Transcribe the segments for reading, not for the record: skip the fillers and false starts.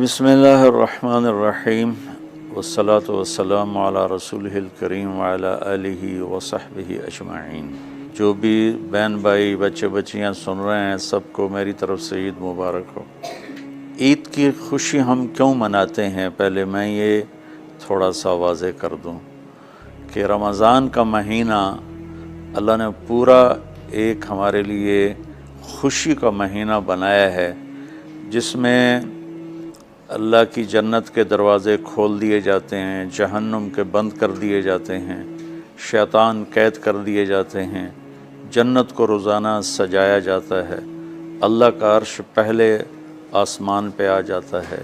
بسم اللہ الرحمن الرحیم والصلاة والسلام علی رسولہ الکریم وعلی آلہ وصحبہ اجمعین۔ جو بھی بہن بھائی بچے بچیاں سن رہے ہیں سب کو میری طرف سے عید مبارک ہو۔ عید کی خوشی ہم کیوں مناتے ہیں، پہلے میں یہ تھوڑا سا واضح کر دوں کہ رمضان کا مہینہ اللہ نے پورا ایک ہمارے لیے خوشی کا مہینہ بنایا ہے، جس میں اللہ کی جنت کے دروازے کھول دیے جاتے ہیں، جہنم کے بند کر دیے جاتے ہیں، شیطان قید کر دیے جاتے ہیں، جنت کو روزانہ سجایا جاتا ہے، اللہ کا عرش پہلے آسمان پہ آ جاتا ہے،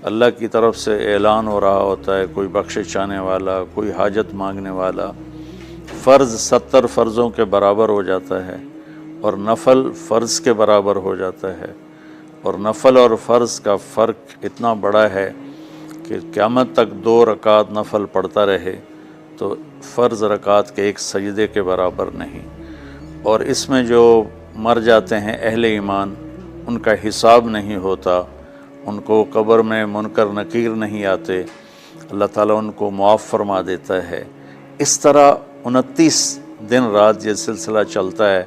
اللہ کی طرف سے اعلان ہو رہا ہوتا ہے، کوئی بخشش چاہنے والا، کوئی حاجت مانگنے والا، فرض 70 فرضوں کے برابر ہو جاتا ہے اور نفل فرض کے برابر ہو جاتا ہے، اور نفل اور فرض کا فرق اتنا بڑا ہے کہ قیامت تک 2 رکعت نفل پڑھتا رہے تو فرض رکعت کے ایک سجدے کے برابر نہیں، اور اس میں جو مر جاتے ہیں اہل ایمان ان کا حساب نہیں ہوتا، ان کو قبر میں منکر نکیر نہیں آتے، اللہ تعالیٰ ان کو معاف فرما دیتا ہے۔ اس طرح 29 دن رات یہ سلسلہ چلتا ہے،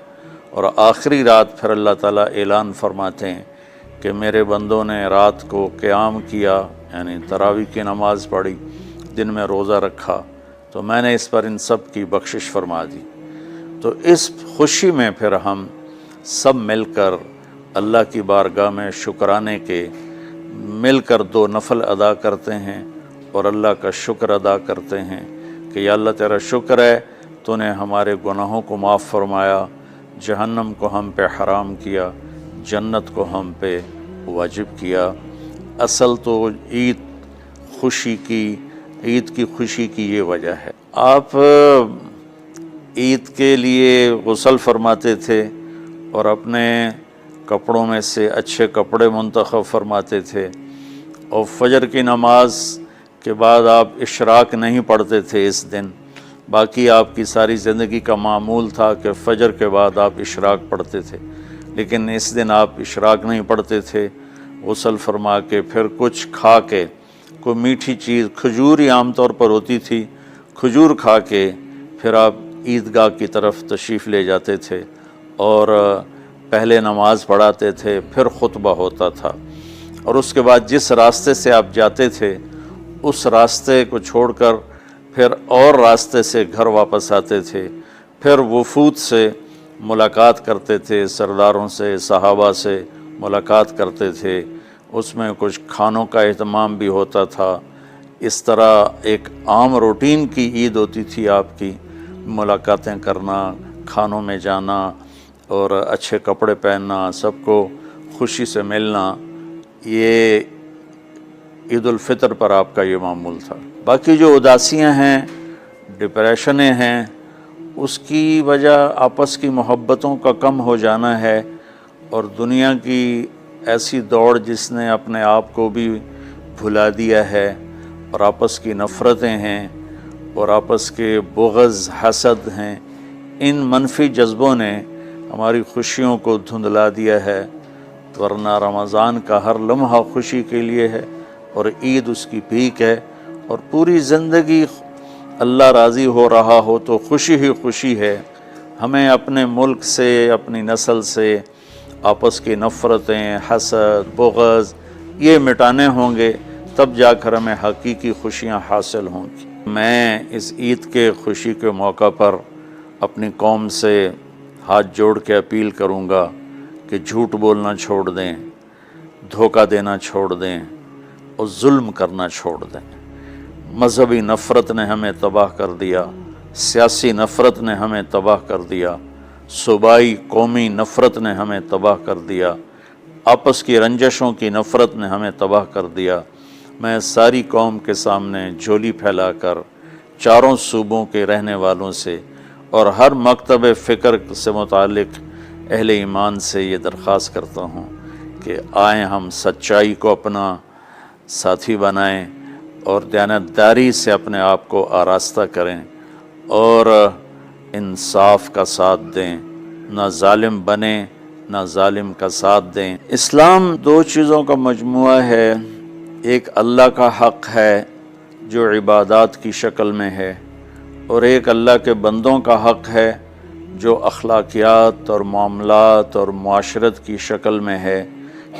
اور آخری رات پھر اللہ تعالیٰ اعلان فرماتے ہیں کہ میرے بندوں نے رات کو قیام کیا، یعنی تراویح کی نماز پڑھی، دن میں روزہ رکھا، تو میں نے اس پر ان سب کی بخشش فرما دی۔ تو اس خوشی میں پھر ہم سب مل کر اللہ کی بارگاہ میں شکرانے کے مل کر 2 نفل ادا کرتے ہیں اور اللہ کا شکر ادا کرتے ہیں کہ یا اللہ تیرا شکر ہے تو نے ہمارے گناہوں کو معاف فرمایا، جہنم کو ہم پہ حرام کیا، جنت کو ہم پہ واجب کیا۔ اصل تو عید کی خوشی کی یہ وجہ ہے۔ آپ عید کے لیے غسل فرماتے تھے اور اپنے کپڑوں میں سے اچھے کپڑے منتخب فرماتے تھے، اور فجر کی نماز کے بعد آپ اشراق نہیں پڑھتے تھے اس دن، باقی آپ کی ساری زندگی کا معمول تھا کہ فجر کے بعد آپ اشراق پڑھتے تھے، لیکن اس دن آپ اشراق نہیں پڑھتے تھے، غسل فرما کے پھر کچھ کھا کے، کوئی میٹھی چیز، کھجور ہی عام طور پر ہوتی تھی، کھجور کھا کے پھر آپ عیدگاہ کی طرف تشریف لے جاتے تھے، اور پہلے نماز پڑھاتے تھے، پھر خطبہ ہوتا تھا، اور اس کے بعد جس راستے سے آپ جاتے تھے اس راستے کو چھوڑ کر پھر اور راستے سے گھر واپس آتے تھے، پھر وفود سے ملاقات کرتے تھے، سرداروں سے، صحابہ سے ملاقات کرتے تھے، اس میں کچھ کھانوں کا اہتمام بھی ہوتا تھا۔ اس طرح ایک عام روٹین کی عید ہوتی تھی آپ کی، ملاقاتیں کرنا، کھانوں میں جانا اور اچھے کپڑے پہننا، سب کو خوشی سے ملنا، یہ عید الفطر پر آپ کا یہ معمول تھا۔ باقی جو اداسیاں ہیں، ڈپریشنیں ہیں، اس کی وجہ آپس کی محبتوں کا کم ہو جانا ہے، اور دنیا کی ایسی دوڑ جس نے اپنے آپ کو بھی بھلا دیا ہے، اور آپس کی نفرتیں ہیں اور آپس کے بغض حسد ہیں، ان منفی جذبوں نے ہماری خوشیوں کو دھندلا دیا ہے، ورنہ رمضان کا ہر لمحہ خوشی کے لیے ہے، اور عید اس کی پیک ہے، اور پوری زندگی اللہ راضی ہو رہا ہو تو خوشی ہی خوشی ہے۔ ہمیں اپنے ملک سے، اپنی نسل سے آپس کی نفرتیں، حسد، بغض یہ مٹانے ہوں گے، تب جا کر ہمیں حقیقی خوشیاں حاصل ہوں گی۔ میں اس عید کے خوشی کے موقع پر اپنی قوم سے ہاتھ جوڑ کے اپیل کروں گا کہ جھوٹ بولنا چھوڑ دیں، دھوکہ دینا چھوڑ دیں، اور ظلم کرنا چھوڑ دیں۔ مذہبی نفرت نے ہمیں تباہ کر دیا، سیاسی نفرت نے ہمیں تباہ کر دیا، صوبائی قومی نفرت نے ہمیں تباہ کر دیا، آپس کی رنجشوں کی نفرت نے ہمیں تباہ کر دیا۔ میں ساری قوم کے سامنے جھولی پھیلا کر 4 صوبوں کے رہنے والوں سے اور ہر مکتب فکر سے متعلق اہل ایمان سے یہ درخواست کرتا ہوں کہ آئیں ہم سچائی کو اپنا ساتھی بنائیں اور دیانتداری سے اپنے آپ کو آراستہ کریں، اور انصاف کا ساتھ دیں، نہ ظالم بنیں نہ ظالم کا ساتھ دیں۔ اسلام 2 چیزوں کا مجموعہ ہے، ایک اللہ کا حق ہے جو عبادات کی شکل میں ہے، اور ایک اللہ کے بندوں کا حق ہے جو اخلاقیات اور معاملات اور معاشرت کی شکل میں ہے۔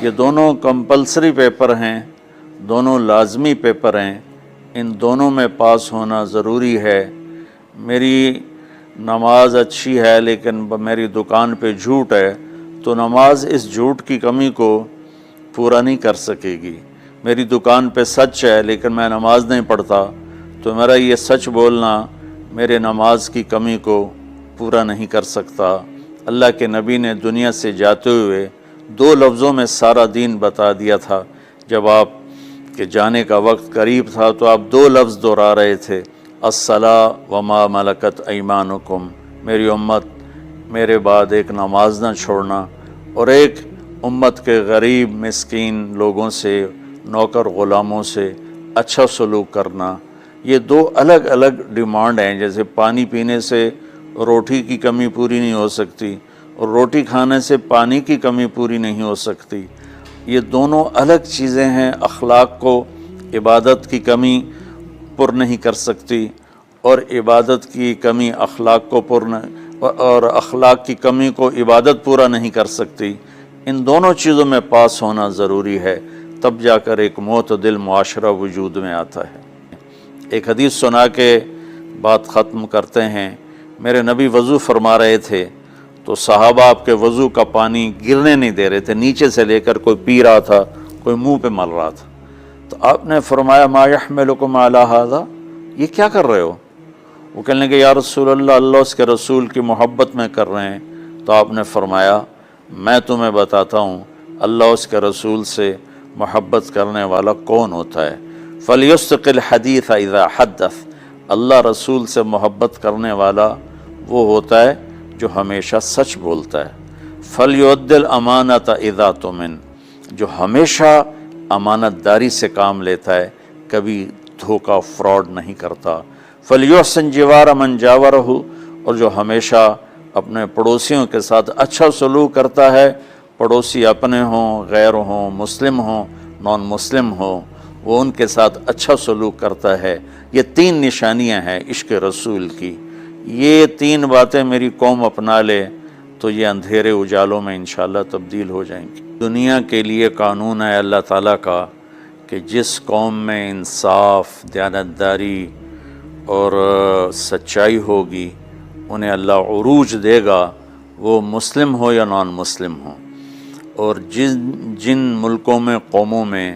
یہ دونوں کمپلسری پیپر ہیں، دونوں لازمی پیپر ہیں، ان دونوں میں پاس ہونا ضروری ہے۔ میری نماز اچھی ہے لیکن میری دکان پہ جھوٹ ہے تو نماز اس جھوٹ کی کمی کو پورا نہیں کر سکے گی۔ میری دکان پہ سچ ہے لیکن میں نماز نہیں پڑھتا تو میرا یہ سچ بولنا میرے نماز کی کمی کو پورا نہیں کر سکتا۔ اللہ کے نبی نے دنیا سے جاتے ہوئے 2 لفظوں میں سارا دین بتا دیا تھا۔ جب آپ کے جانے کا وقت قریب تھا تو آپ 2 لفظ دہرا رہے تھے، الصلاۃ وما ملکت ایمانکم، میری امت میرے بعد ایک نماز نہ چھوڑنا، اور ایک امت کے غریب مسکین لوگوں سے، نوکر غلاموں سے اچھا سلوک کرنا۔ یہ 2 الگ الگ ڈیمانڈ ہیں۔ جیسے پانی پینے سے روٹی کی کمی پوری نہیں ہو سکتی اور روٹی کھانے سے پانی کی کمی پوری نہیں ہو سکتی، یہ دونوں الگ چیزیں ہیں۔ اخلاق کو عبادت کی کمی پر نہیں کر سکتی، اور عبادت کی کمی اخلاق کو اور اخلاق کی کمی کو عبادت پورا نہیں کر سکتی۔ ان دونوں چیزوں میں پاس ہونا ضروری ہے، تب جا کر ایک معتدل معاشرہ وجود میں آتا ہے۔ ایک حدیث سنا کے بات ختم کرتے ہیں۔ میرے نبی وضو فرما رہے تھے تو صحابہ آپ کے وضو کا پانی گرنے نہیں دے رہے تھے، نیچے سے لے کر کوئی پی رہا تھا، کوئی منہ پہ مل رہا تھا۔ تو آپ نے فرمایا ما یحملکم علی ھذا، یہ کیا کر رہے ہو؟ وہ کہنے لگے یا رسول اللہ، اللہ اس کے رسول کی محبت میں کر رہے ہیں۔ تو آپ نے فرمایا میں تمہیں بتاتا ہوں اللہ اس کے رسول سے محبت کرنے والا کون ہوتا ہے۔ فَلْيُصْدِقِ الْحَدِيثَ إِذَا حَدَّثَ، اللہ رسول سے محبت کرنے والا وہ ہوتا ہے جو ہمیشہ سچ بولتا ہے۔ فَلْيُؤَدِّ الْأَمَانَةَ إِذَا تُؤْمِنَ، جو ہمیشہ امانت داری سے کام لیتا ہے، کبھی دھوکہ فراڈ نہیں کرتا۔ فَلْيُحْسِنْ جِوَارَ مَنْ جَاوَرَهُ، اور جو ہمیشہ اپنے پڑوسیوں کے ساتھ اچھا سلوک کرتا ہے، پڑوسی اپنے ہوں، غیر ہوں، مسلم ہوں، نان مسلم ہوں، وہ ان کے ساتھ اچھا سلوک کرتا ہے۔ یہ 3 نشانیاں ہیں عشق رسول کی۔ یہ 3 باتیں میری قوم اپنا لے تو یہ اندھیرے اجالوں میں انشاءاللہ تبدیل ہو جائیں گی۔ دنیا کے لیے قانون ہے اللہ تعالیٰ کا کہ جس قوم میں انصاف، دیانتداری اور سچائی ہوگی انہیں اللہ عروج دے گا، وہ مسلم ہو یا نان مسلم ہو۔ اور جن ملکوں میں، قوموں میں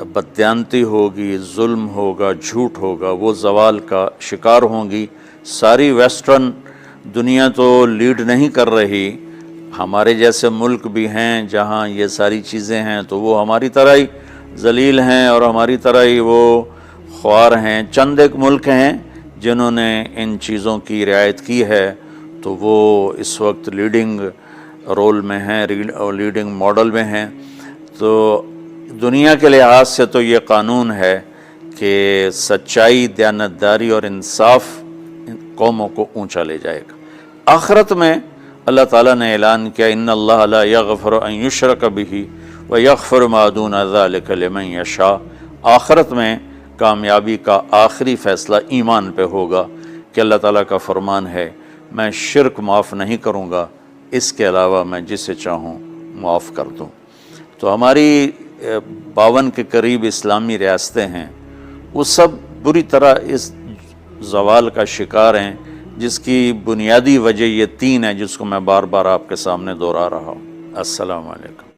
بددیانتی ہوگی، ظلم ہوگا، جھوٹ ہوگا، وہ زوال کا شکار ہوں گی۔ ساری ویسٹرن دنیا تو لیڈ نہیں کر رہی، ہمارے جیسے ملک بھی ہیں جہاں یہ ساری چیزیں ہیں تو وہ ہماری طرح ہی ذلیل ہیں اور ہماری طرح ہی وہ خوار ہیں۔ چند ایک ملک ہیں جنہوں نے ان چیزوں کی رعایت کی ہے تو وہ اس وقت لیڈنگ رول میں ہیں، لیڈنگ ماڈل میں ہیں۔ تو دنیا کے لحاظ سے تو یہ قانون ہے کہ سچائی، دیانتداری اور انصاف قوموں کو اونچا لے جائے گا۔ آخرت میں اللہ تعالیٰ نے اعلان کیا ان اللہ لا یغفر ان یشرک بہ ویغفر ما دون ذلک لمن یشاء۔ آخرت میں کامیابی کا آخری فیصلہ ایمان پہ ہوگا کہ اللہ تعالیٰ کا فرمان ہے میں شرک معاف نہیں کروں گا، اس کے علاوہ میں جسے چاہوں معاف کر دوں۔ تو ہماری 52 کے قریب اسلامی ریاستیں ہیں، وہ سب بری طرح اس زوال کا شکار ہیں، جس کی بنیادی وجہ یہ 3 ہے جس کو میں بار بار آپ کے سامنے دہرا رہا ہوں۔ السلام علیکم۔